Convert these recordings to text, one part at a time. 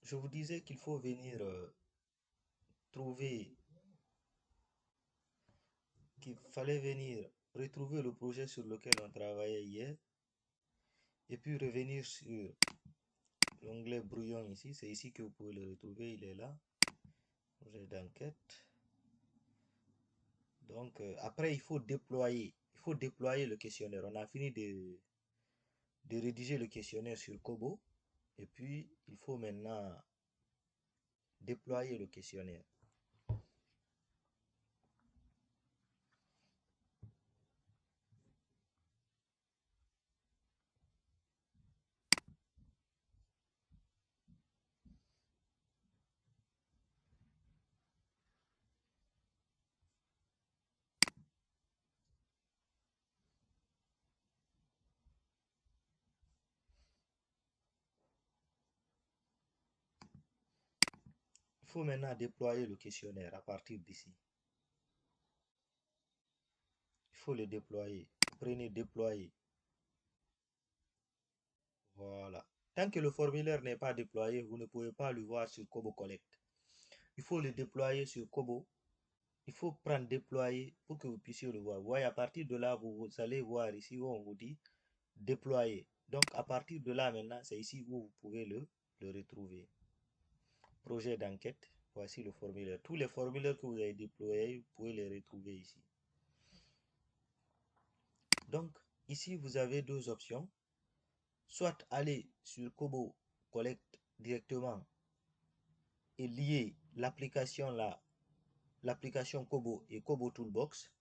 je vous disais qu'il faut venir trouver, qu'il fallait venir retrouver le projet sur lequel on travaillait hier et puis revenir sur l'onglet brouillon ici. C'est ici que vous pouvez le retrouver, il est là, projet d'enquête. Donc après, il faut déployer le questionnaire. On a fini de rédiger le questionnaire sur Kobo et puis il faut maintenant déployer le questionnaire. Il faut maintenant déployer le questionnaire à partir d'ici. Il faut le déployer. Vous prenez déployer. Voilà. Tant que le formulaire n'est pas déployé, vous ne pouvez pas le voir sur Kobo Collect. Il faut le déployer sur Kobo. Il faut prendre déployer pour que vous puissiez le voir. Vous voyez, à partir de là, vous allez voir ici où on vous dit déployer. Donc, à partir de là, maintenant, c'est ici où vous pouvez le retrouver. Projet d'enquête. Voici le formulaire. Tous les formulaires que vous avez déployés, vous pouvez les retrouver ici. Donc, ici, vous avez deux options. Soit aller sur Kobo Collect directement et lier l'application là, l'application Kobo et Kobo Toolbox,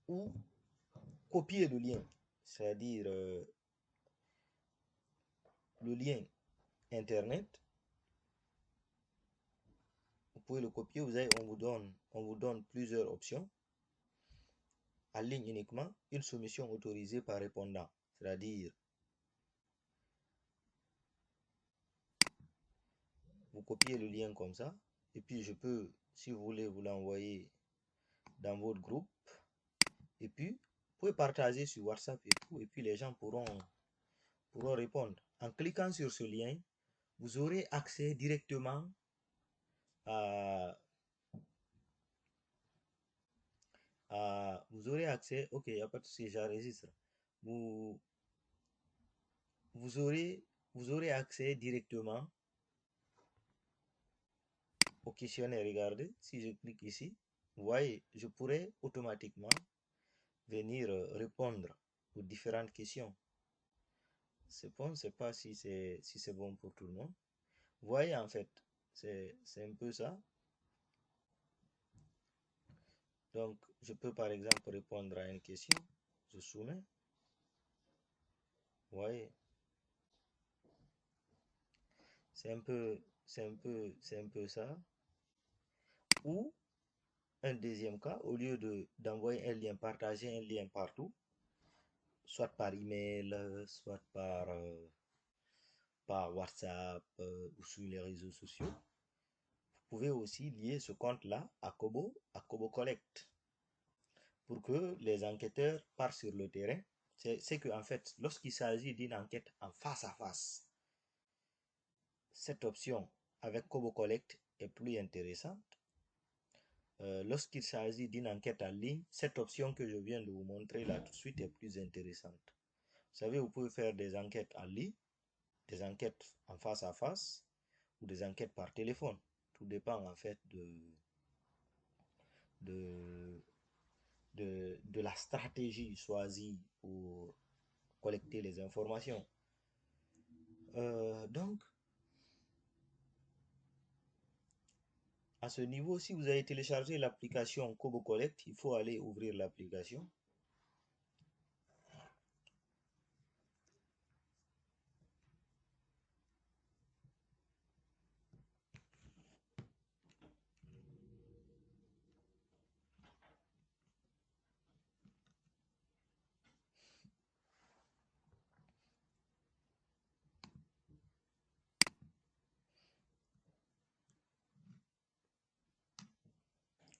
ou copier le lien, c'est-à-dire le lien internet. Vous pouvez le copier, vous avez, on vous donne plusieurs options. En ligne uniquement, une soumission autorisée par répondant, c'est-à-dire vous copiez le lien comme ça, et puis je peux, si vous voulez, vous l'envoyer dans votre groupe, et puis vous pouvez partager sur WhatsApp et tout, et puis les gens pourront répondre. En cliquant sur ce lien, vous aurez accès directement à, vous aurez accès, ok, il n'y a pas de souci, j'enregistre. Vous, vous aurez, vous aurez accès directement au questionnaire. Regardez, si je clique ici, vous voyez, je pourrais automatiquement venir répondre aux différentes questions. C'est bon, je ne sais pas si c'est bon pour tout le monde. Vous voyez, en fait, c'est un peu ça. Donc, je peux par exemple répondre à une question. Je soumets. Vous voyez, c'est un peu ça. Ou un deuxième cas, au lieu d'envoyer un lien, partager un lien partout, soit par email, soit par WhatsApp ou sur les réseaux sociaux, vous pouvez aussi lier ce compte-là à Kobo Collect, pour que les enquêteurs partent sur le terrain. C'est que en fait, lorsqu'il s'agit d'une enquête en face à face, cette option avec Kobo Collect est plus intéressante. Lorsqu'il s'agit d'une enquête en ligne, cette option que je viens de vous montrer là tout de suite est plus intéressante. Vous savez, vous pouvez faire des enquêtes en ligne, des enquêtes en face à face ou des enquêtes par téléphone. Tout dépend en fait de, de la stratégie choisie pour collecter les informations. Donc, à ce niveau, si vous avez téléchargé l'application Kobo Collect, il faut aller ouvrir l'application.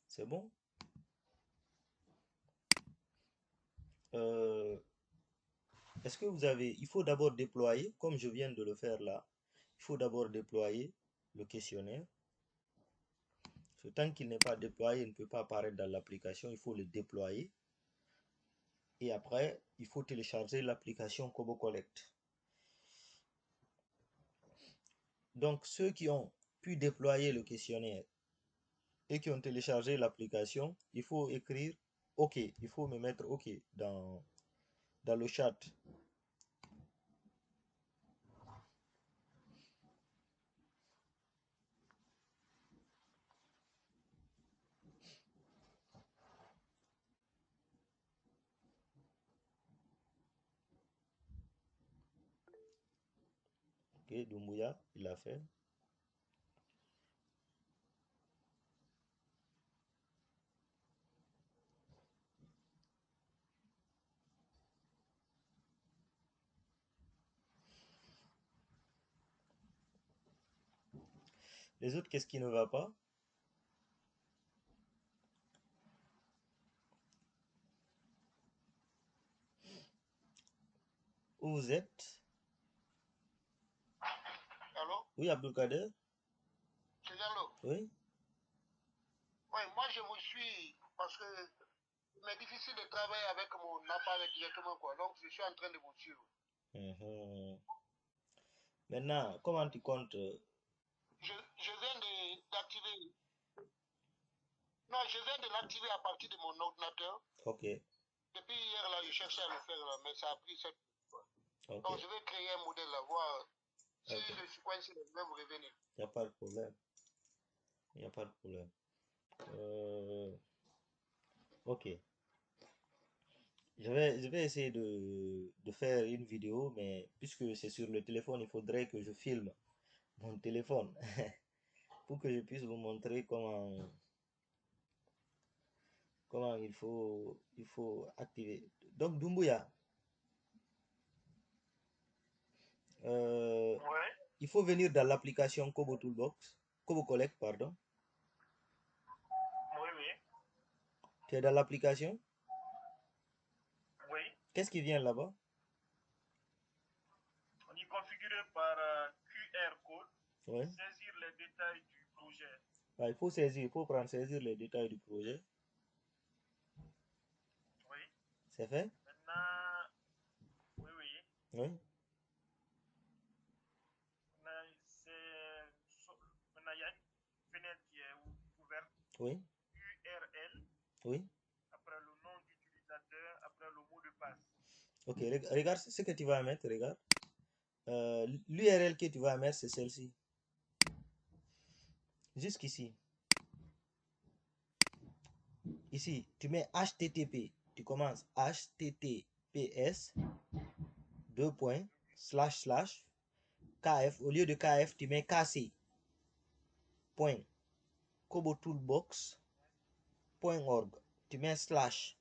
C'est bon? Euh, Est-ce que vous avez... Il faut d'abord déployer, comme je viens de le faire là. Il faut d'abord déployer. le questionnaire. Tant qu'il n'est pas déployé, il ne peut pas apparaître dans l'application. Il faut le déployer. Et après, il faut télécharger l'application Kobo Collect. Donc, ceux qui ont pu déployer le questionnaire et qui ont téléchargé l'application, il faut écrire OK. Il faut me mettre OK dans le chat. OK, Doumbouya, il l'a fait. Les autres, qu'est-ce qui ne va pas? Où vous êtes? Allô? Oui, Abdulkader? C'est Diallo. Oui? Oui, moi je vous suis parce que il m'est difficile de travailler avec mon appareil directement, quoi. Donc je suis en train de vous suivre. Mhm. Maintenant, comment tu comptes? Je viens d'activer. Non, je viens de l'activer à partir de mon ordinateur. OK, Depuis hier, là, je cherchais à le faire, là, mais ça a pris cette fois. OK, Donc je vais créer un modèle, là, voir si OK. je suis coincé, je vais vous revenir. Il n'y a pas de problème. Il n'y a pas de problème. OK. Je vais essayer de faire une vidéo, mais puisque c'est sur le téléphone, il faudrait que je filme mon téléphone pour que je puisse vous montrer comment il faut activer. Donc, Doumbouya, euh, Ouais, il faut venir dans l'application Kobo Toolbox, Kobo Collect, pardon. oui, oui, Tu es dans l'application. oui. Qu'est-ce qui vient là-bas? On est configuré par QR code, Ouais. saisir les détails du projet. Ah, il faut prendre saisir les détails du projet. Oui. C'est fait? Maintenant, oui, oui. Oui. Maintenant, il y a une fenêtre qui est ouverte. Oui. URL, Oui. après le nom d'utilisateur, après le mot de passe. Ok, regarde ce que tu vas mettre, regarde. L'URL que tu vas mettre, c'est celle-ci. Jusqu'ici. Ici, tu mets HTTP. Tu commences HTTPS, deux points, slash, slash, KF. Au lieu de KF, tu mets KC. Point. KoboToolbox.org. Tu mets slash.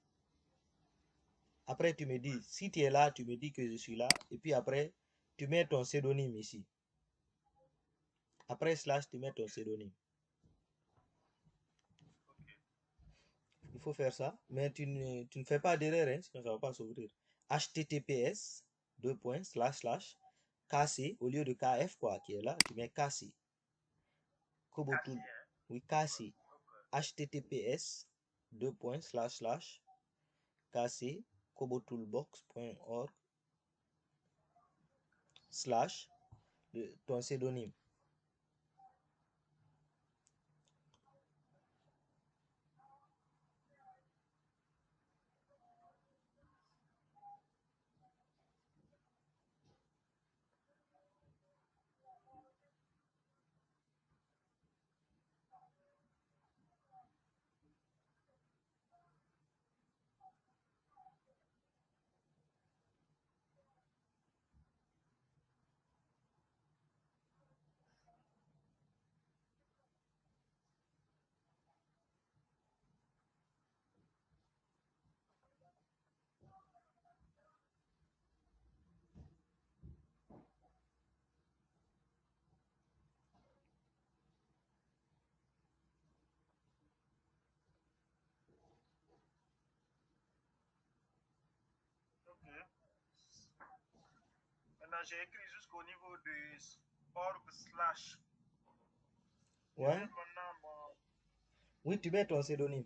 Après, tu me dis, si tu es là, tu me dis que je suis là. Et puis après, tu mets ton pseudonyme ici. Après slash, tu mets ton pseudonyme. Il faut faire ça, mais tu ne fais pas d'erreur, hein, sinon ça ne va pas s'ouvrir. HTTPS, deux points, slash, slash, KC, au lieu de KF, quoi, qui est là, tu mets KC. Kobotool, oui, KC. HTTPS, deux points, slash, slash, KC, kobotoolbox.org, slash, ton pseudonyme. Ok. Maintenant, j'ai écrit jusqu'au niveau de org slash. Ouais. Maintenant, Oui, tu mets ton pseudonyme.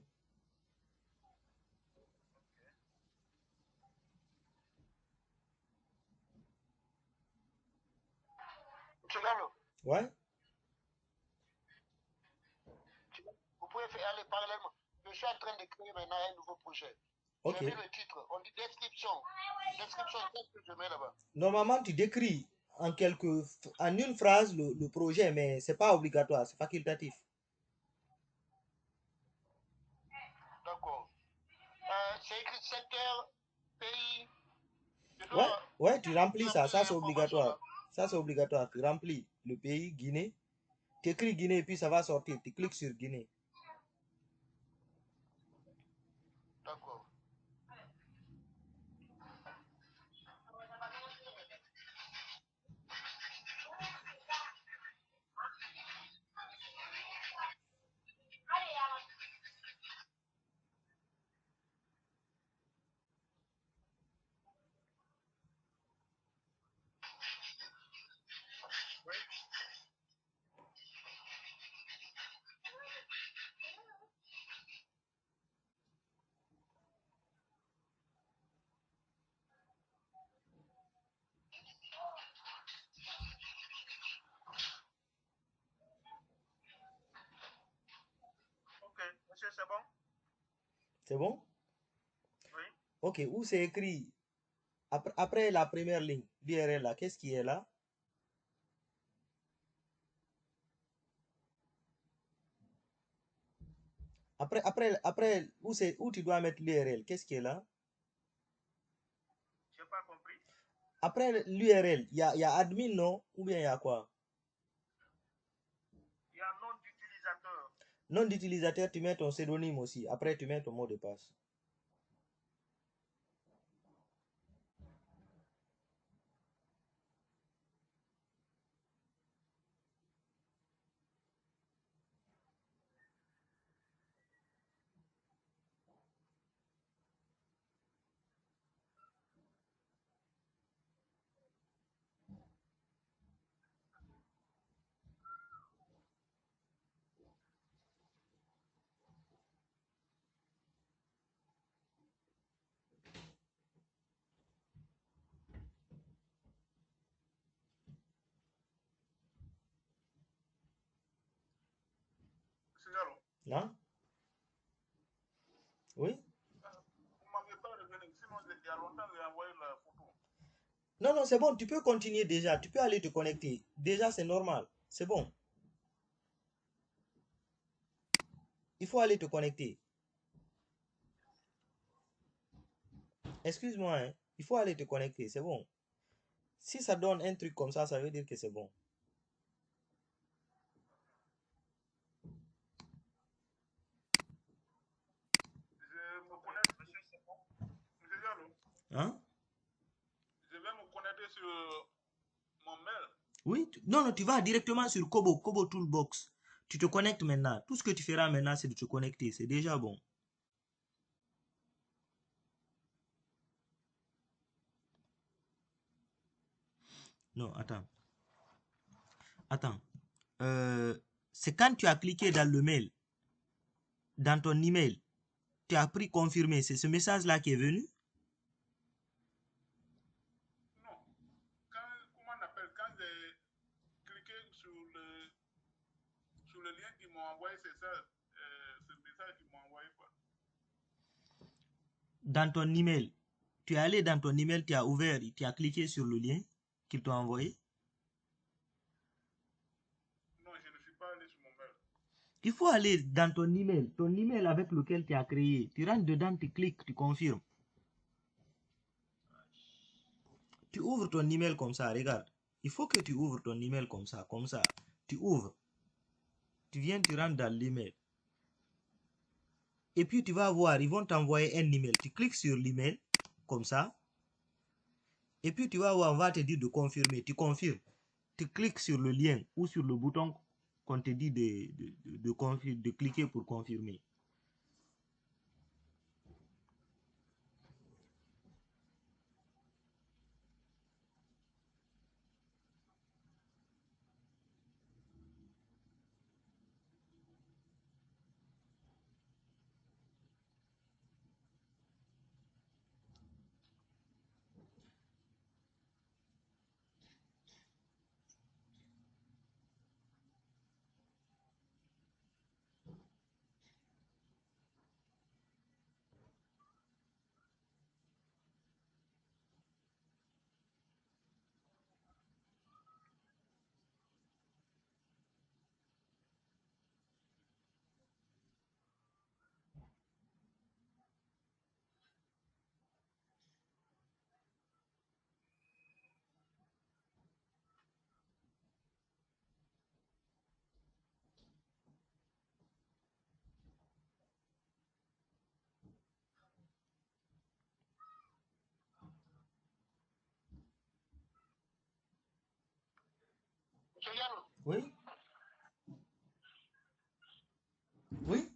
monsieur Gallo, Ouais. vous pouvez faire aller parallèlement. Je suis en train de créer maintenant un nouveau projet. Ok. J'ai mis le titre. On dit description. Description, qu'est-ce que je mets là-bas? Normalement, tu décris en une phrase le projet, mais c'est pas obligatoire, c'est facultatif. D'accord. C'est écrit secteur, pays. Je Ouais, dois ouais, tu remplis ça, remplir ça les c'est informations obligatoire. là. Ça c'est obligatoire. Tu remplis le pays, Guinée. Tu écris Guinée et puis ça va sortir. Tu cliques sur Guinée. D'accord. Ok, monsieur, c'est bon? C'est bon? Oui. Ok, où c'est écrit après la première ligne, l'URL là, qu'est-ce qui est là? Après, où tu dois mettre l'URL, qu'est-ce qui est là? Je n'ai pas compris. Après l'URL, il y a admin, non? Ou bien il y a quoi? Il y a un nom d'utilisateur. Nom d'utilisateur, tu mets ton pseudonyme aussi. Après, tu mets ton mot de passe. Monsieur Gallo, Là? Oui? vous ne m'aviez pas revenu. Sinon, il y a longtemps, j'ai envoyé la photo. Non, non, c'est bon, tu peux continuer déjà. Tu peux aller te connecter. Déjà, c'est normal. C'est bon. Il faut aller te connecter. Excuse-moi, hein. Il faut aller te connecter. C'est bon. Si ça donne un truc comme ça veut dire que c'est bon. Je me connecte, monsieur, c'est bon. Monsieur Gallo, Hein? je vais me connecter sur mon mail. Oui? Non, non, tu vas directement sur Kobo Toolbox. Tu te connectes maintenant. Tout ce que tu feras maintenant, c'est de te connecter. C'est déjà bon. Non, attends. Attends. C'est quand tu as cliqué dans le mail, dans ton email, tu as pris confirmer. C'est ce message-là qui est venu. Non. Comment on appelle, quand j'ai cliqué sur le lien qu'ils m'ont envoyé, c'est ça, ce message qu'ils m'ont envoyé, quoi. Dans ton email, tu es allé dans ton email, tu as ouvert, tu as cliqué sur le lien qu'ils t'ont envoyé. Non, je ne suis pas allé sur mon mail. Il faut aller dans ton email avec lequel tu as créé. Tu rentres dedans, tu cliques, tu confirmes. Tu ouvres ton email comme ça, regarde. Il faut que tu ouvres ton email comme ça, comme ça. Tu ouvres. Tu viens, tu rentres dans l'email. Et puis tu vas voir, ils vont t'envoyer un email. Tu cliques sur l'email, comme ça. Et puis tu vas voir, on va te dire de confirmer. Tu confirmes. Tu cliques sur le lien ou sur le bouton qu'on te dit de cliquer pour confirmer. C'est Yann. Oui? Oui?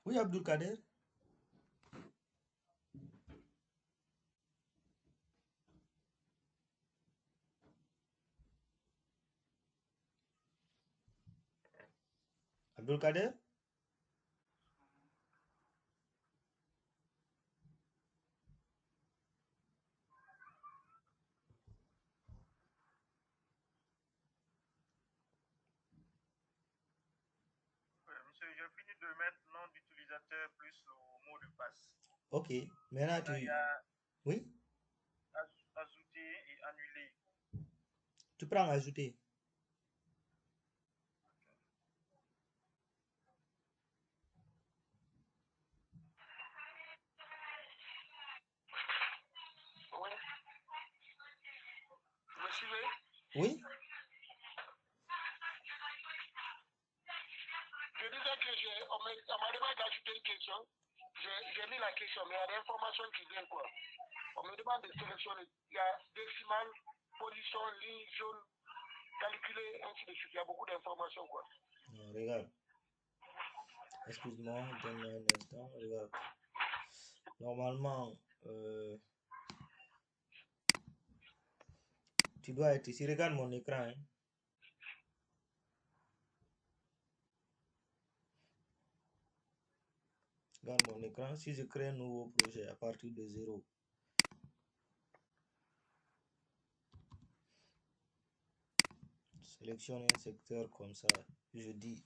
Oui, Abdulkader? Abdulkader? Monsieur, j'ai fini de mettre nom d'utilisateur plus le mot de passe. Ok, maintenant Là, il y a Oui? ajouter et annuler. Tu prends ajouter. Oui. Vous me suivez? Oui? Je disais que on m'a demandé d'ajouter une question. J'ai mis la question, mais il y a des informations qui viennent quoi. On me demande de sélectionner. Il y a décimal, position, ligne, jaune, calculer, ainsi de suite. Il y a beaucoup d'informations quoi. Non, regarde. Excuse-moi, donne-moi un instant. Regarde. Normalement, tu dois être ici. Regarde mon écran. Hein. Regarde mon écran. Si je crée un nouveau projet à partir de zéro, sélectionne un secteur comme ça. Je dis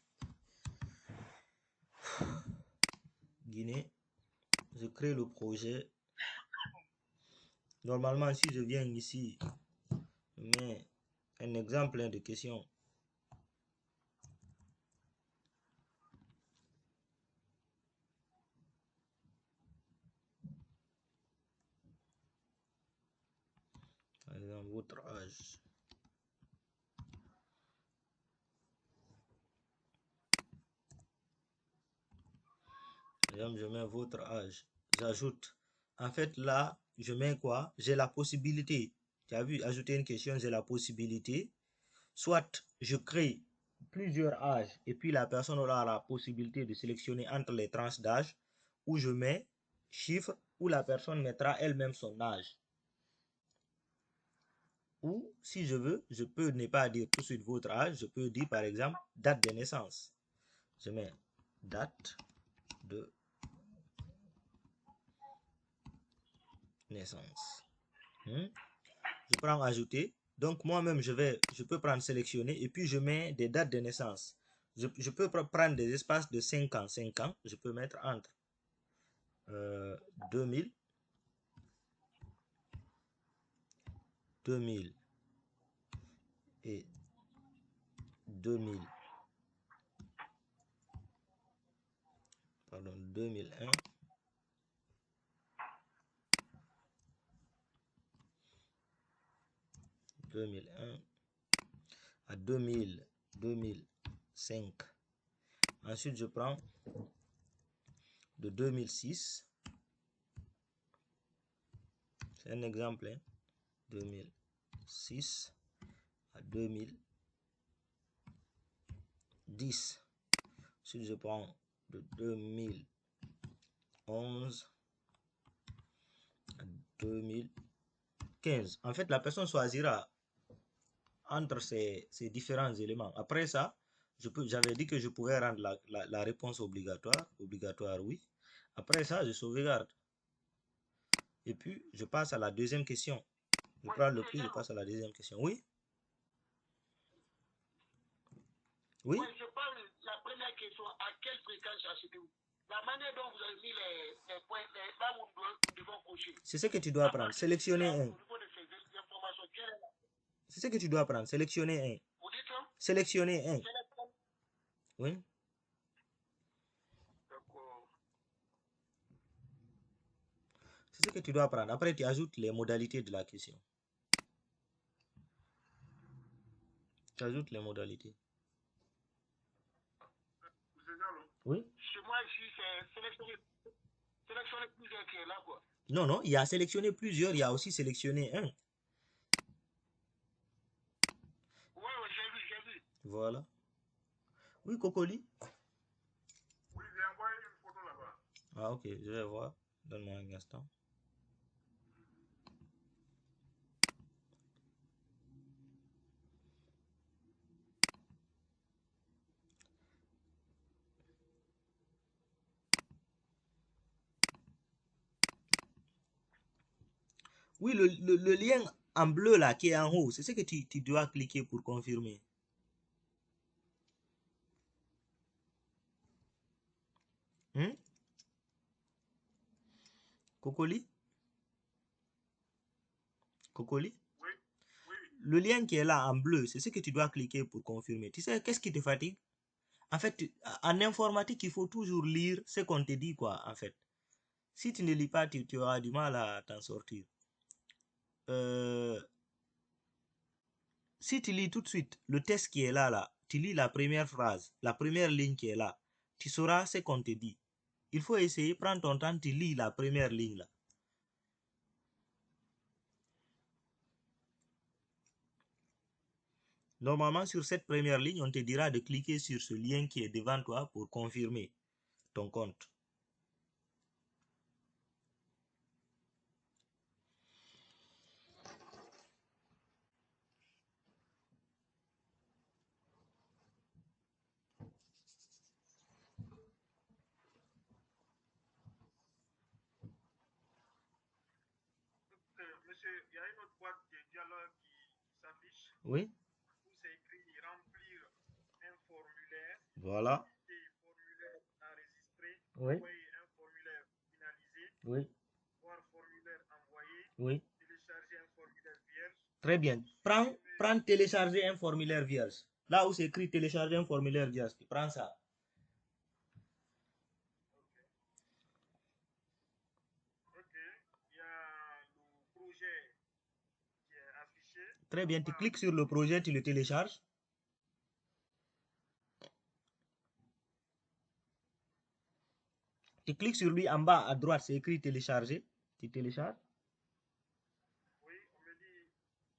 Guinée. Je crée le projet. Normalement, si je viens ici, je mets un exemple de question. Par exemple, votre âge. Par exemple, je mets votre âge. J'ajoute. En fait, là, je mets quoi? J'ai la possibilité. Tu as vu, ajouter une question, j'ai la possibilité. Soit je crée plusieurs âges et puis la personne aura la possibilité de sélectionner entre les tranches d'âge, ou je mets chiffre où la personne mettra elle-même son âge. Ou si je veux, je peux ne pas dire tout de suite votre âge, je peux dire par exemple date de naissance. Je mets date de naissance. Je prends ajouter. Donc moi-même, je peux prendre sélectionner et puis je mets des dates de naissance. Je peux prendre des espaces de 5 ans. 5 ans, je peux mettre entre 2000, 2000 et 2000. Pardon, 2001. 2001 à 2000, 2005. Ensuite, je prends de 2006. C'est un exemple. Hein? 2006 à 2010. Ensuite, je prends de 2011 à 2015. En fait, la personne choisira entre ces différents éléments. Après ça, j'avais dit que je pouvais rendre la réponse obligatoire. Obligatoire, oui. Après ça, je sauvegarde. Et puis, je passe à la deuxième question. Je prends le prix, je passe à la deuxième question. Oui? Oui? Je parle de la première question. À quelle fréquence achetez-vous? La manière dont vous avez mis les points, là où nous devons cocher. C'est ce que tu dois apprendre. Sélectionner un. C'est ce que tu dois apprendre. Sélectionner un. Vous dites ça? Sélectionner un. Oui? C'est ce que tu dois apprendre. Après, tu ajoutes les modalités de la question. Tu ajoutes les modalités. Oui? Chez moi, ici, c'est sélectionner plusieurs qui est là, quoi. Non, non, il y a sélectionné plusieurs, il y a aussi sélectionné un. Oui, oui, j'ai vu. Voilà. Oui, Cocoli. Oui, j'ai envoyé une photo là-bas. Ah, ok, je vais voir. Donne-moi un instant. Oui, le lien en bleu là qui est en haut, c'est ce que tu dois cliquer pour confirmer. Hmm? Cocoli? Cocoli? Oui, oui. Le lien qui est là en bleu, c'est ce que tu dois cliquer pour confirmer. Tu sais, qu'est-ce qui te fatigue? En fait, en informatique, il faut toujours lire ce qu'on te dit, quoi, en fait. Si tu ne lis pas, tu auras du mal à t'en sortir. Si tu lis tout de suite le test qui est là, tu lis la première phrase, la première ligne qui est là, tu sauras ce qu'on te dit. Il faut essayer, prendre ton temps, tu lis la première ligne là. Normalement, sur cette première ligne, on te dira de cliquer sur ce lien qui est devant toi pour confirmer ton compte. Monsieur, il y a une autre boîte de dialogue qui s'affiche Oui, où c'est écrit remplir un formulaire, voilà. compléter formulaire enregistré, Oui, envoyer un formulaire finalisé, oui, voir formulaire envoyé, oui. télécharger un formulaire vierge, Très bien. Prends télécharger un formulaire vierge. Là où c'est écrit télécharger un formulaire vierge, tu prends ça. ok. Il y a le projet qui est affiché Très en bien, tu bas. cliques sur le projet, tu le télécharges. Tu cliques sur lui en bas à droite, c'est écrit télécharger. Tu télécharges. Oui, on me dit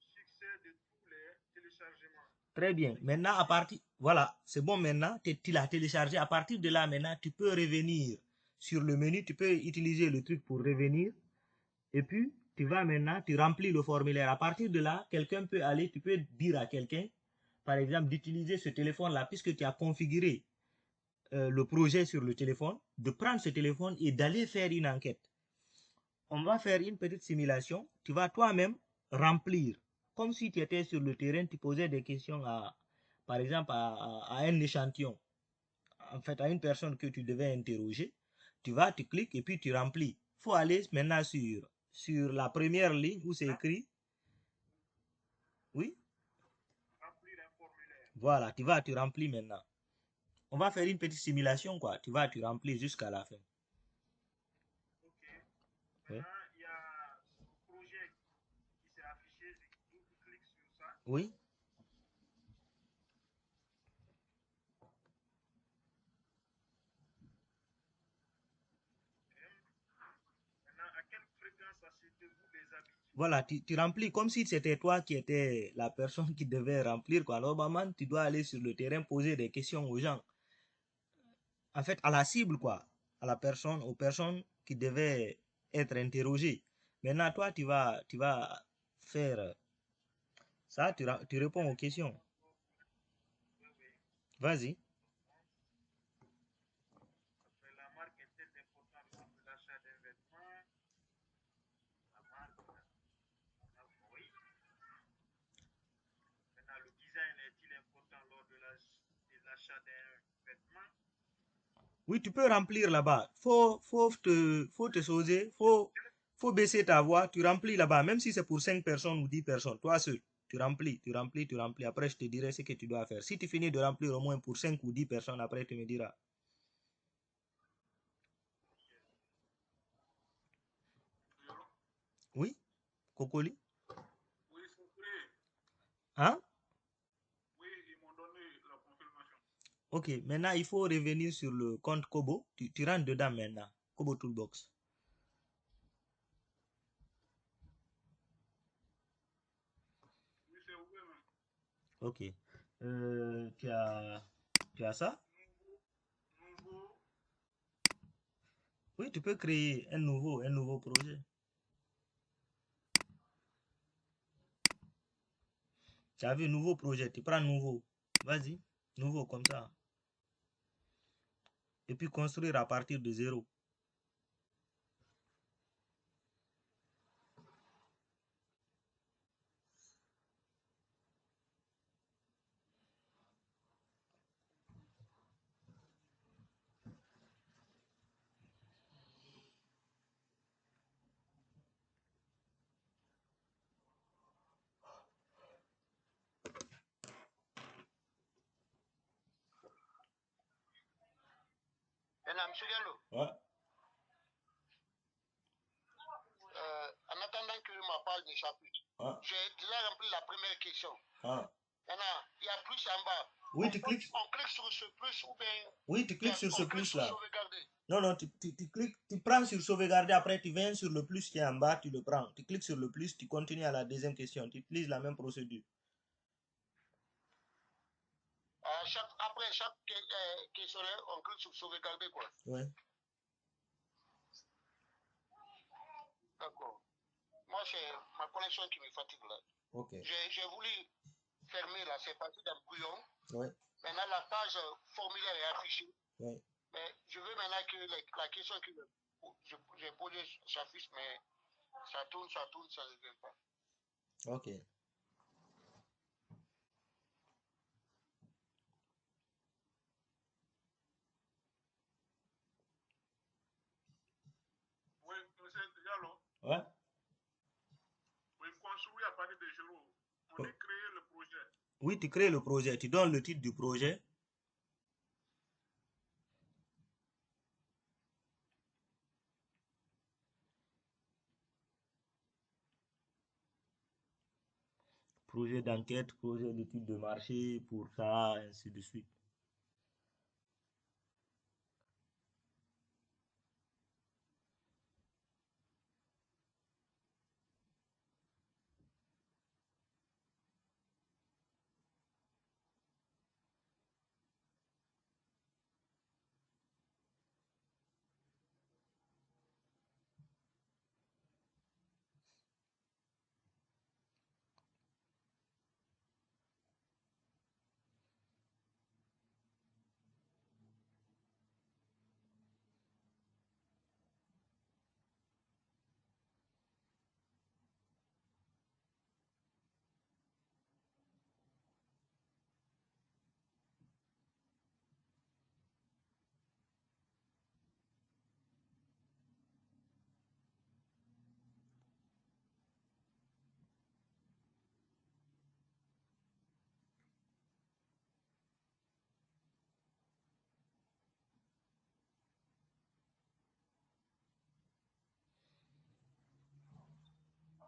succès de tous les téléchargements. Très bien. Maintenant, à partir, voilà, c'est bon maintenant, tu l'as téléchargé. À partir de là, maintenant, tu peux revenir sur le menu, tu peux utiliser le truc pour revenir. Et puis, tu vas maintenant, tu remplis le formulaire. À partir de là, quelqu'un peut aller, tu peux dire à quelqu'un, par exemple, d'utiliser ce téléphone-là, puisque tu as configuré le projet sur le téléphone, de prendre ce téléphone et d'aller faire une enquête. On va faire une petite simulation. Tu vas toi-même remplir, comme si tu étais sur le terrain, tu posais des questions par exemple, à un échantillon, en fait, à une personne que tu devais interroger. Tu cliques et puis tu remplis. Il faut aller maintenant sur la première ligne où c'est écrit. Oui, Remplir un formulaire. voilà, tu remplis maintenant. On va faire une petite simulation, quoi. Tu remplis jusqu'à la fin. Ok. Oui, Maintenant, il y a le projet qui s'est affiché. Je clique sur ça. oui. Maintenant, à quelle fréquence achetez-vous des habits? Voilà, tu remplis comme si c'était toi qui étais la personne qui devait remplir, quoi. Normalement, tu dois aller sur le terrain poser des questions aux gens. En fait, à la cible, quoi. À la personne, aux personnes qui devaient être interrogées. Maintenant, toi, tu vas faire ça, tu réponds aux questions. Oui, oui. Vas-y. Après, la marque est-elle importante lors de l'achat d'un vêtement? La marque, oui. Maintenant, le design est-il important lors de l'achat d'un vêtement? Oui, tu peux remplir là-bas. Faut te saucer, faut baisser ta voix. Tu remplis là-bas, même si c'est pour 5 personnes ou 10 personnes, toi seul. Tu remplis, tu remplis, tu remplis. Après, je te dirai ce que tu dois faire. Si tu finis de remplir au moins pour 5 ou 10 personnes, après, tu me diras. Oui, Cocoli? Oui, c'est vrai. Hein? Oui, ils m'ont donné la confirmation. Ok, maintenant, il faut revenir sur le compte Kobo. Tu rentres dedans maintenant. Kobo Toolbox. Ok. Tu as ça? Nouveau, Oui, tu peux créer un nouveau projet. Tu as vu, nouveau projet, tu prends nouveau. Vas-y, nouveau comme ça. Et puis construire à partir de zéro. Maintenant, M. Gallo, Ouais. en attendant que ma page ne s'affiche, Ouais. j'ai déjà rempli la première question. Ah. Maintenant, il y a plus en bas. Oui, tu cliques. On clique sur ce plus ou bien Oui, tu cliques sur ce on clique plus sur là. sauvegarder. Non, non, tu cliques, tu prends sur sauvegarder, après tu viens sur le plus qui est en bas, tu le prends. Tu cliques sur le plus, tu continues à la deuxième question. Tu utilises la même procédure. Après chaque questionnaire, on clique sur sauvegarder quoi. Ouais. D'accord. Moi, c'est ma connexion qui me fatigue là. Ok. J'ai voulu fermer là, c'est parti d'un brouillon. Ouais. Maintenant, la page formulaire est affichée. Ouais. Mais je veux maintenant que la question que j'ai posée s'affiche, mais ça tourne, ça ne vient pas. Ok. oui, monsieur Diallo, Ouais. oui, construire à partir de zéro. On dit créer le projet. Oui, tu crées le projet, tu donnes le titre du projet. Projet d'enquête, projet d'étude de marché, pour ça, ainsi de suite.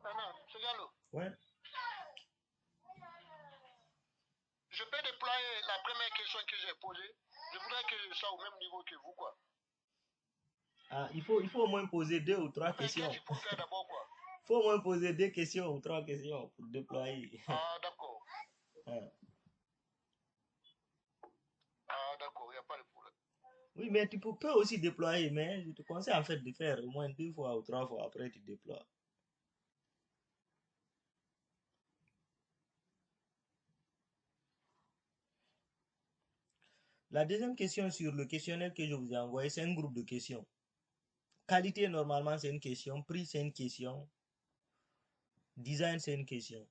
Maintenant, M. Gallo, Ouais. je peux déployer la première question que j'ai posée. Je voudrais que je sois au même niveau que vous, quoi. Ah, il faut au moins poser deux ou trois questions. Qu'est-ce qu'il faut faire d'abord, quoi? Il faut au moins poser deux questions ou trois questions pour déployer. Ah, d'accord. Ah. Ah, d'accord, il n'y a pas de problème. Oui, mais tu peux aussi déployer, mais je te conseille en fait de faire au moins deux fois ou trois fois, après tu déploies. La deuxième question sur le questionnaire que je vous ai envoyé, c'est un groupe de questions. Qualité, normalement, c'est une question. Prix, c'est une question. Design, c'est une question.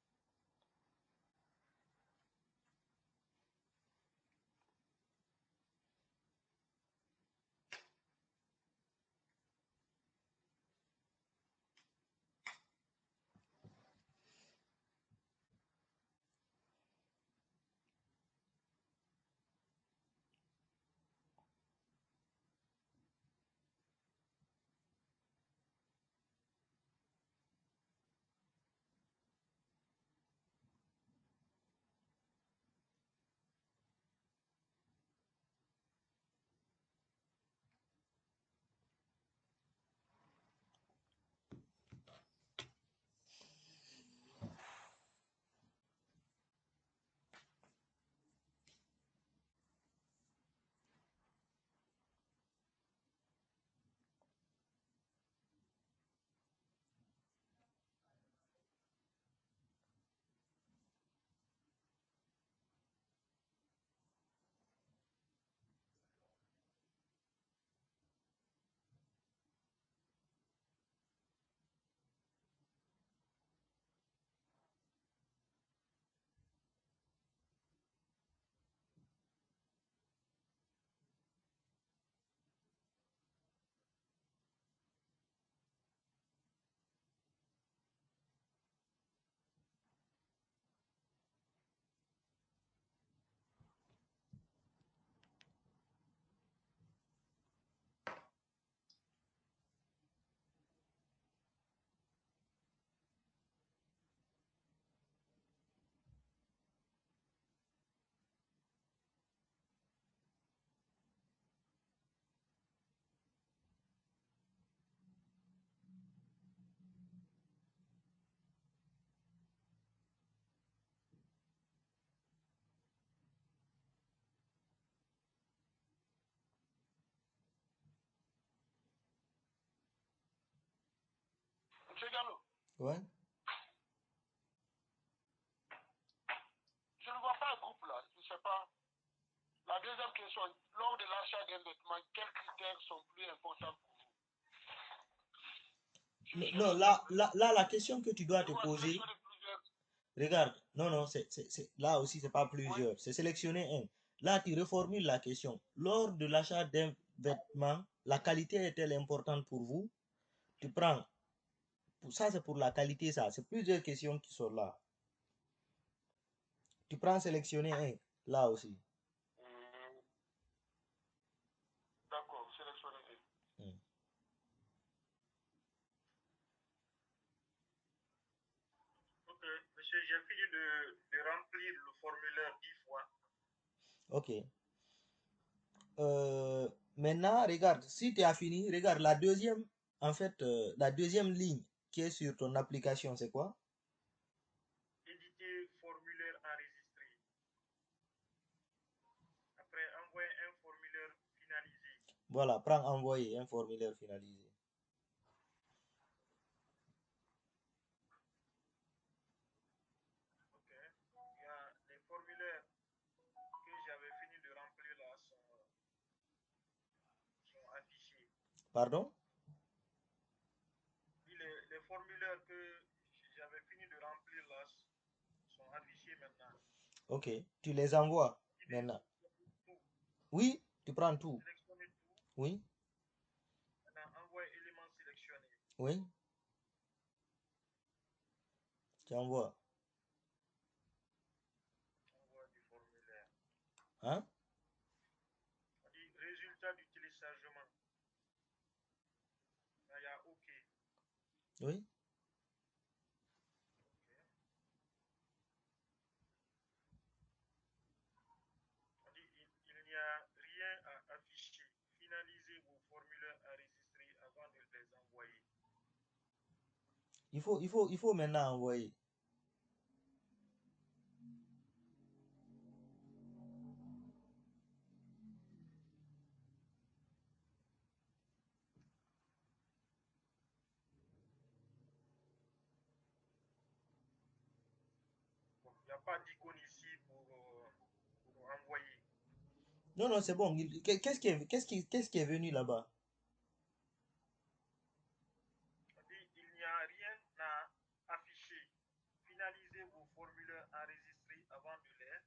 Diallo, Ouais. je ne vois pas un groupe là, je ne sais pas. La deuxième question, lors de l'achat d'un vêtement, quels critères sont plus importants pour vous? Non, la question que tu dois te poser, regarde, non, là aussi, c'est pas plusieurs, c'est sélectionner un. Là, tu reformules la question. Lors de l'achat d'un vêtement, la qualité est-elle importante pour vous? Tu prends, ça c'est pour la qualité, ça, c'est plusieurs questions qui sont là. Tu prends sélectionner un, là aussi. D'accord, sélectionner un. Hmm. Ok, monsieur, j'ai fini de remplir le formulaire 10 fois. Ok. Maintenant, regarde, si tu as fini, regarde la deuxième, en fait, la deuxième ligne qui est sur ton application, c'est quoi? Éditer formulaire enregistré. Après, envoyer un formulaire finalisé. Voilà, prends envoyer un formulaire finalisé. Ok. Il y a les formulaires que j'avais fini de remplir là sont affichés. Pardon? Puis les formulaires que j'avais fini de remplir là sont affichés maintenant. Ok, tu les envoies maintenant. Tout. Oui, tu prends tout. Sélectionner tout. Oui, Maintenant, envoyer éléments sélectionnés. oui, tu envoies. Envoi du formulaire. Hein? On dit résultat du téléchargement. Là, il y a OK. Oui. On dit il n'y a rien à afficher. Finalisez vos formulaires enregistrés avant de les envoyer. Il faut maintenant envoyer. Bon, il n'y a pas d'icône ici pour envoyer. Non, non, c'est bon. Qu'est-ce qui est venu là-bas? On dit il n'y a rien à afficher. Finalisez vos formulaires enregistrés avant de les.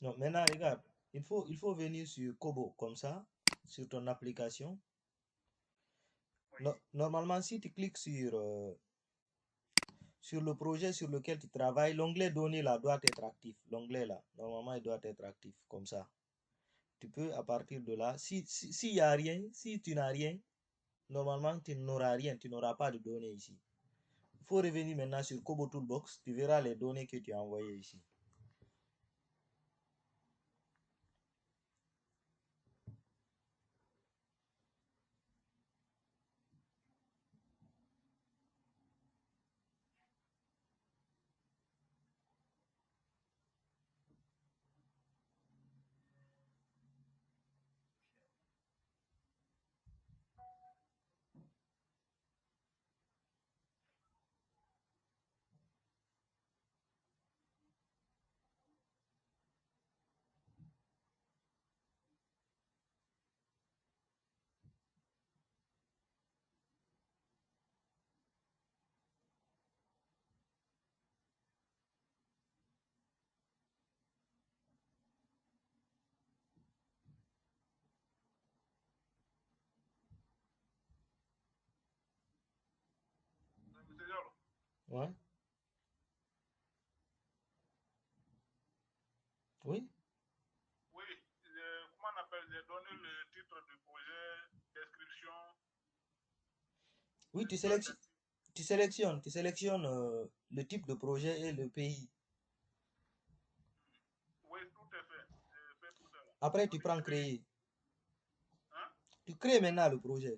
Non, maintenant, regarde. Il faut venir sur Kobo, comme ça, sur ton application. Normalement, si tu cliques sur le projet sur lequel tu travailles, l'onglet données là doit être actif. L'onglet là, normalement, il doit être actif, comme ça. Tu peux, à partir de là, s'il y a rien, si tu n'as rien, normalement, tu n'auras rien, tu n'auras pas de données ici. Il faut revenir maintenant sur Kobo Toolbox, tu verras les données que tu as envoyées ici. Ouais. Oui. Oui, comment on appelle, j'ai donné le titre du projet, description. Oui, tu sélectionnes le type de projet et le pays. Oui, tout est fait. J'ai fait tout ça. Après, tu prends créer. Hein? Tu crées maintenant le projet.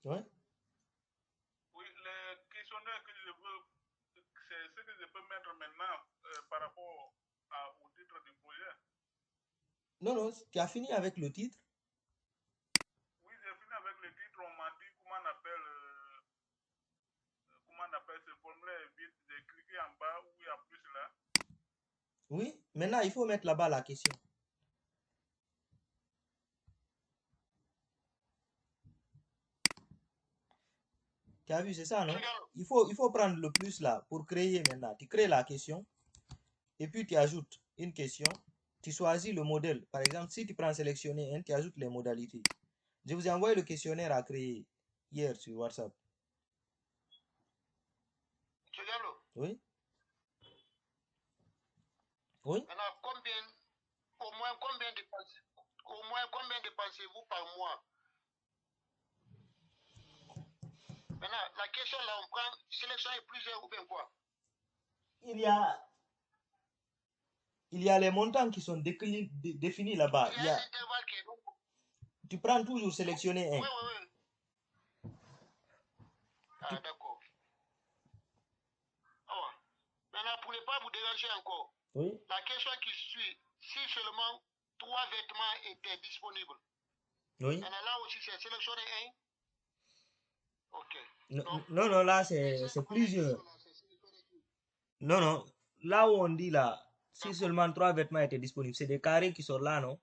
Ouais. Oui, les questionnaires que je veux, c'est ce que je peux mettre maintenant par rapport au titre du projet. Non, non, tu as fini avec le titre. Oui, j'ai fini avec le titre. On m'a dit comment on appelle ce formulaire vite. J'ai cliqué en bas où il y a plus là. Oui, maintenant il faut mettre là-bas la question. Tu as vu, c'est ça, non? Il faut prendre le plus là pour créer maintenant. Tu crées la question et puis tu ajoutes une question. Tu choisis le modèle. Par exemple, si tu prends sélectionner un, tu ajoutes les modalités. Je vous ai envoyé le questionnaire à créer hier sur WhatsApp. Oui. Oui. Maintenant, au moins combien dépensez-vous par mois? Maintenant, la question là, on prend sélectionner plusieurs ou bien quoi? Il y a les montants qui sont définis là-bas. Il y a un intervalle qui est donc. Tu prends toujours sélectionner un. Oui, oui, oui. Ah, d'accord. Ah, ouais. Maintenant, pour ne pas vous déranger encore, Oui. la question qui suit, si seulement 3 vêtements étaient disponibles. Oui. Maintenant, là aussi, c'est sélectionner un. Ok. Non, Donc, non, non, là, c'est plusieurs. Non, non. Là où on dit là, si seulement 3 vêtements étaient disponibles, c'est des carrés qui sont là, non?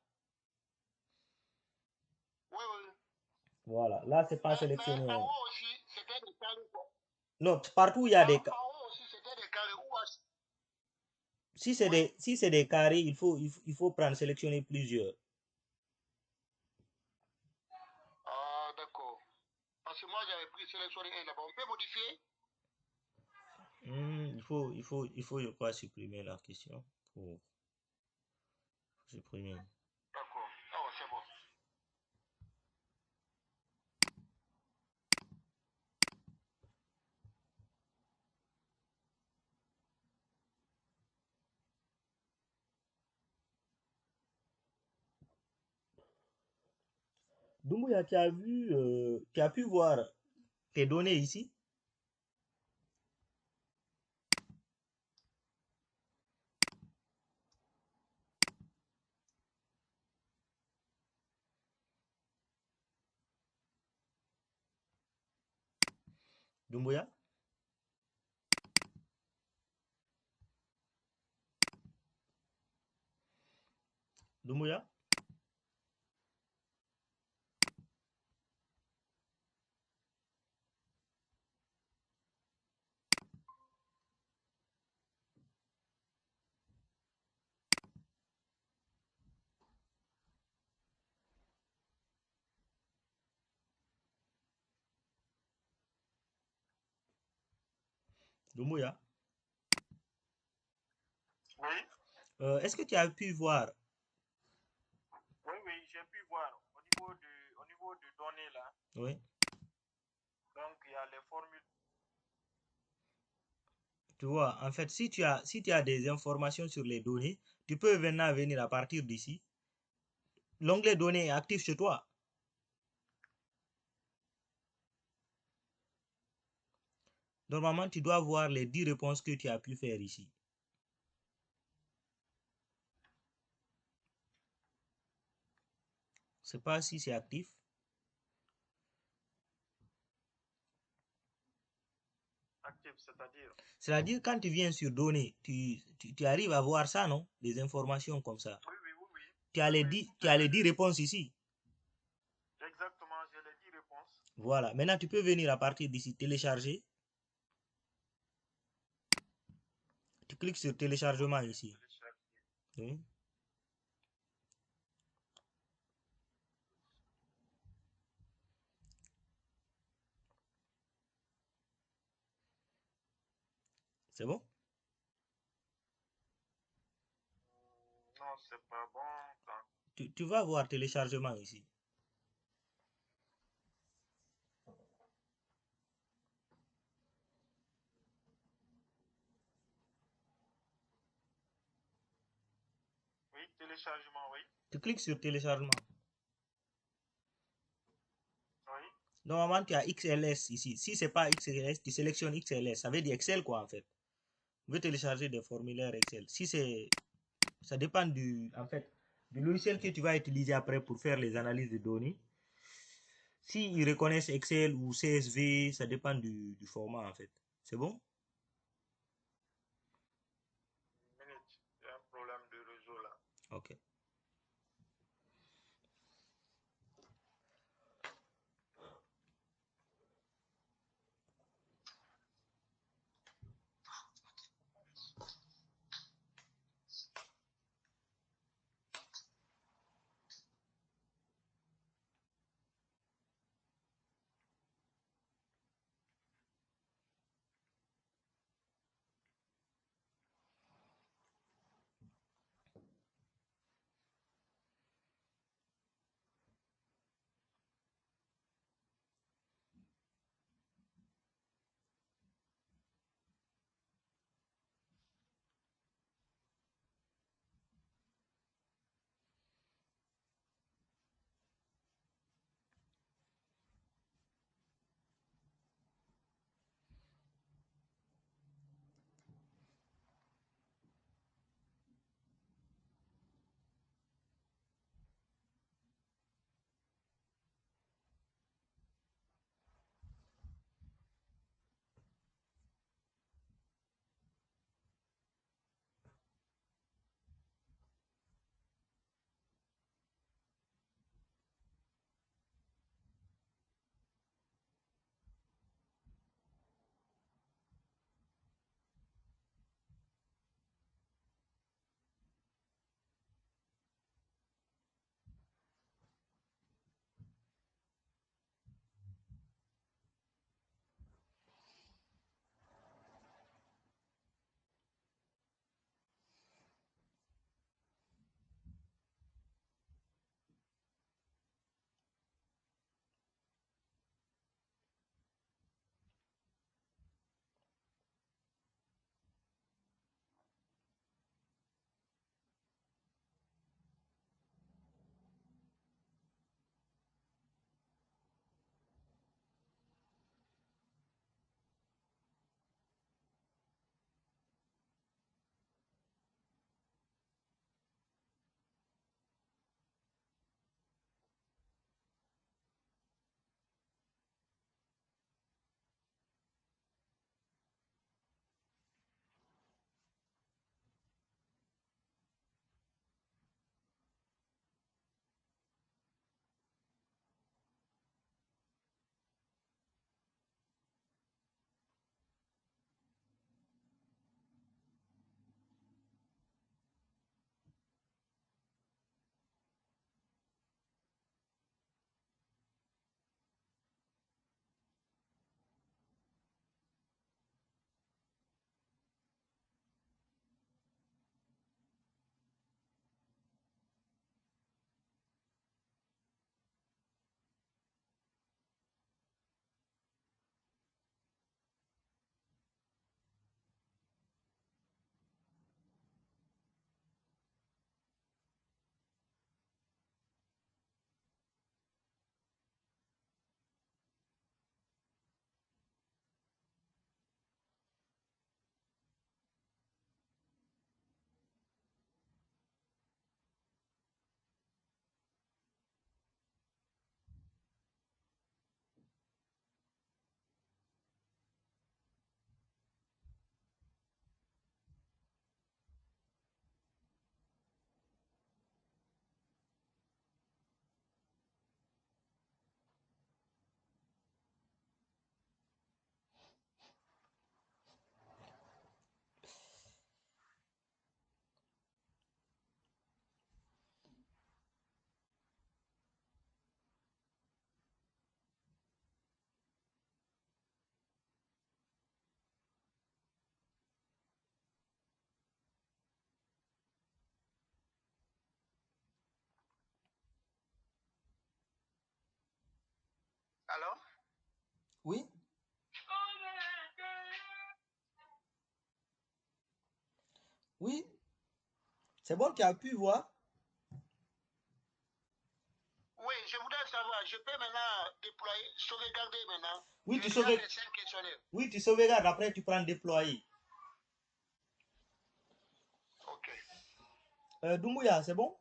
Oui, oui. Voilà. Là, c'est pas sélectionné. Mais en haut aussi, c'était des carrés. Non, partout, il y a des carrés. En haut aussi, c'était des carrés. Si c'est des carrés, il faut prendre, sélectionner plusieurs. Ah, d'accord. Parce que moi, j'avais pris sélectionner un là-bas. On peut modifier? Il faut, je crois, supprimer la question. Pour supprimer. D'accord. Ah, c'est bon. Doumbouya, tu as pu voir tes données ici? Doumbouya? Doumbouya? Doumbouya? Oui, Est-ce que tu as pu voir? oui, oui, j'ai pu voir au niveau de données là. Oui. Donc, il y a les formules. Tu vois, en fait, si tu as des informations sur les données, tu peux maintenant venir à partir d'ici. L'onglet données est actif chez toi. Normalement, tu dois voir les 10 réponses que tu as pu faire ici. Je ne sais pas si c'est actif. Actif, c'est-à-dire? C'est-à-dire, quand tu viens sur données, tu arrives à voir ça, non? Des informations comme ça. Oui, oui, oui, oui. Tu as tu as les 10 réponses ici. Exactement, j'ai les 10 réponses. Voilà. Maintenant, tu peux venir à partir d'ici, télécharger. Tu cliques sur téléchargement ici. Oui. C'est bon? Non, c'est pas bon. Tu vas voir téléchargement ici. Oui, téléchargement, oui. Tu cliques sur téléchargement. Oui. Normalement, tu as XLS ici. Si c'est pas XLS, tu sélectionnes XLS. Ça veut dire Excel, quoi, en fait. Vous pouvez télécharger des formulaires Excel. Si c'est, ça dépend en fait, du logiciel que tu vas utiliser après pour faire les analyses de données. Si ils reconnaissent Excel ou CSV, ça dépend du format, en fait. C'est bon? Minute, il y a un problème de réseau là. Ok. Alors? Oui? Oui? C'est bon, tu as pu voir? Oui, je voudrais savoir, je peux maintenant déployer, sauvegarder maintenant. Oui, tu J'ai déjà sauvegardes. les 5 questionnaires. Oui, tu sauvegardes. Après, tu prends déployer. Ok. Doumbouya, c'est bon?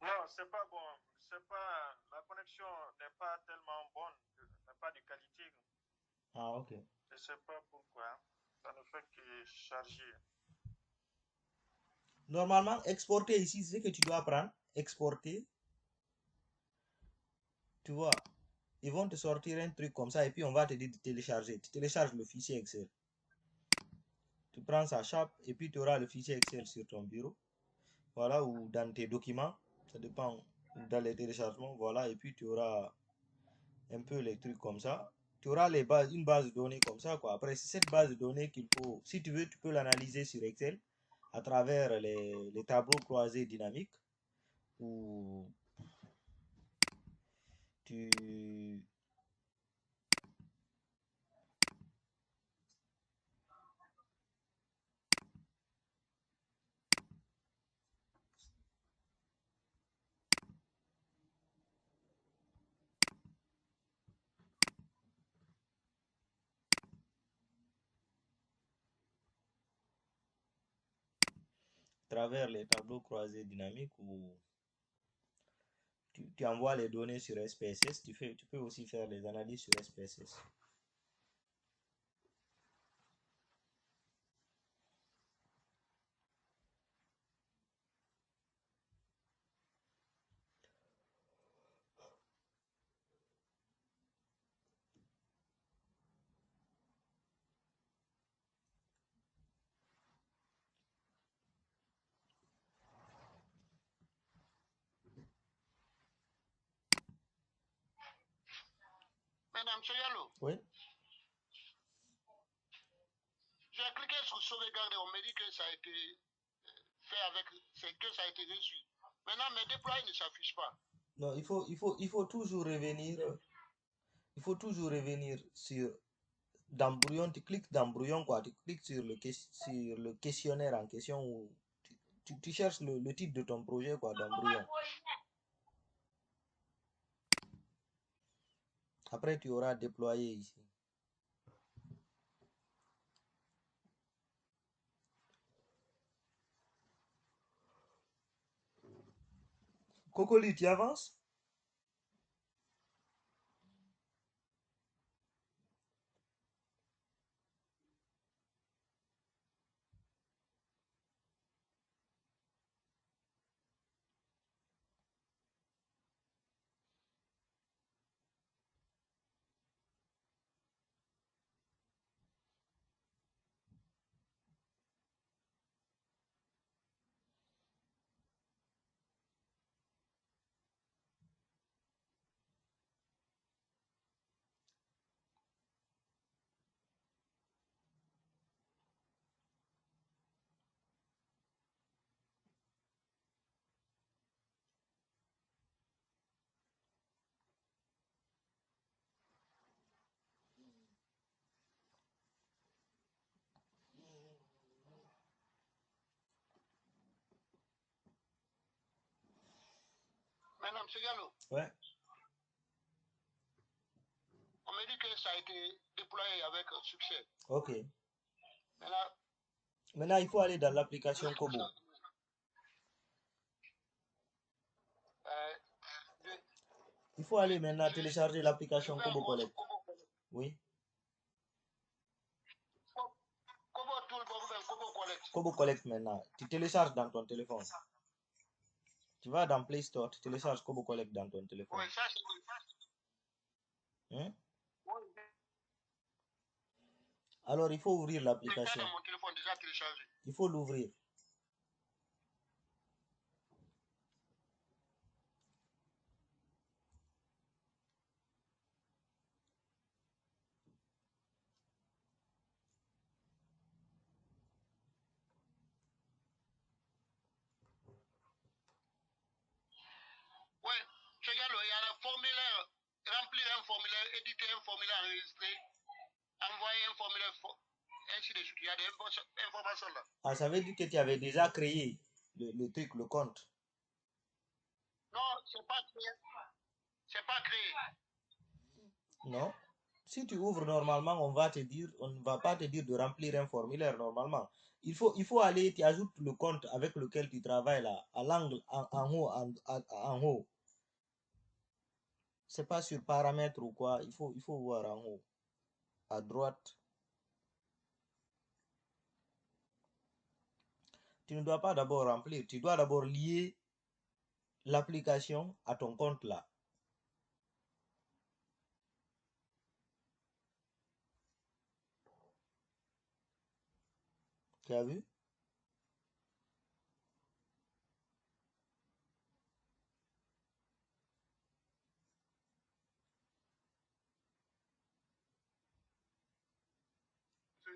Non, c'est pas bon. C'est pas, la connexion n'est pas tellement bonne, n'est pas de qualité. Ah, ok. Je sais pas pourquoi. Ça ne fait que charger. Normalement, exporter ici, c'est ce que tu dois prendre. Exporter. Tu vois, ils vont te sortir un truc comme ça et puis on va te dire de télécharger. Tu télécharges le fichier Excel. Tu prends sa chape et puis tu auras le fichier Excel sur ton bureau. Voilà, ou dans tes documents. Ça dépend. Dans les téléchargements, voilà. Et puis tu auras un peu les trucs comme ça. Tu auras les bases, une base de données comme ça, quoi. Après, c'est cette base de données qu'il faut. Si tu veux, tu peux l'analyser sur Excel à travers les tableaux croisés dynamiques. Ou tu. Travers les tableaux croisés dynamiques ou tu envoies les données sur SPSS, tu peux aussi faire les analyses sur SPSS. Madame Soyalo, Oui. j'ai cliqué sur sauvegarder, on me dit que ça a été fait avec, c'est que ça a été reçu. Maintenant, mes déployés ne s'affichent pas. Non, il faut toujours revenir. Il faut toujours revenir sur dans brouillon, tu cliques dans brouillon, quoi. Tu cliques sur le questionnaire en question ou tu cherches le titre de ton projet, quoi, dans brouillon. Après, tu auras déployé ici. Cocoli, tu avances? Madame Soyalo, Ouais. on me dit que ça a été déployé avec succès. Ok. Maintenant, Maintenant, il faut aller dans l'application Kobo. Il faut aller maintenant télécharger l'application Kobo Collect. Oui. Kobo Tool, Kobo Collect. Kobo Collect maintenant. Tu télécharges dans ton téléphone. Tu vas dans Play Store, tu télécharges Kobo Collect dans ton téléphone. Oui, ça c'est Hein? oui. Alors, il faut ouvrir C'est ça l'application. dans mon téléphone déjà téléchargé. Il faut l'ouvrir. Oui, regarde, il y a un formulaire, remplir un formulaire, éditer un formulaire enregistré, envoyer un formulaire, ainsi de suite. Il y a des informations là. Ah, ça veut dire que tu avais déjà créé le truc, le compte. Non, c'est pas créé. C'est pas créé. Non. Si tu ouvres normalement, on ne va pas te dire de remplir un formulaire normalement. Il faut aller, tu ajoutes le compte avec lequel tu travailles là, à l'angle en haut, en haut. C'est pas sur paramètres ou quoi, il faut voir en haut, à droite. Tu ne dois pas d'abord remplir, tu dois d'abord lier l'application à ton compte là. Tu as vu? M.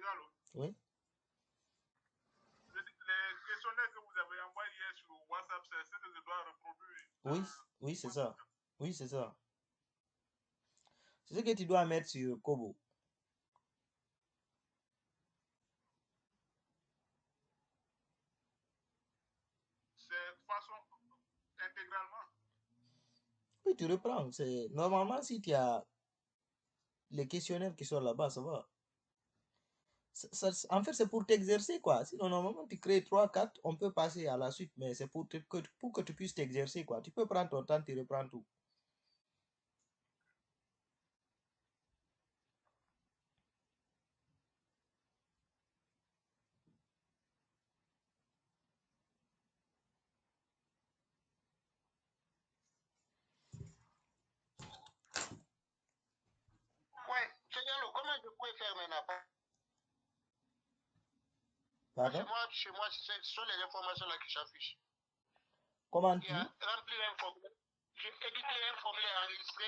Diallo, Oui, les questionnaires que vous avez envoyés sur WhatsApp, c'est ce que je dois reproduire. oui, oui, c'est ça. Oui, c'est ça. C'est ce que tu dois mettre sur Kobo. C'est façon intégralement. Oui, tu reprends. Normalement, si tu as les questionnaires qui sont là-bas, ça va. En fait, c'est pour t'exercer, quoi. Sinon, normalement, tu crées 3, 4, on peut passer à la suite, mais c'est pour que tu puisses t'exercer, quoi. Tu peux prendre ton temps, tu reprends tout. Ouais, Diallo, comment je pourrais faire maintenant? Pardon? Chez moi, ce sont les informations là qui s'affichent. Comment Il y a remplir un formulaire. J'ai édité un formulaire enregistré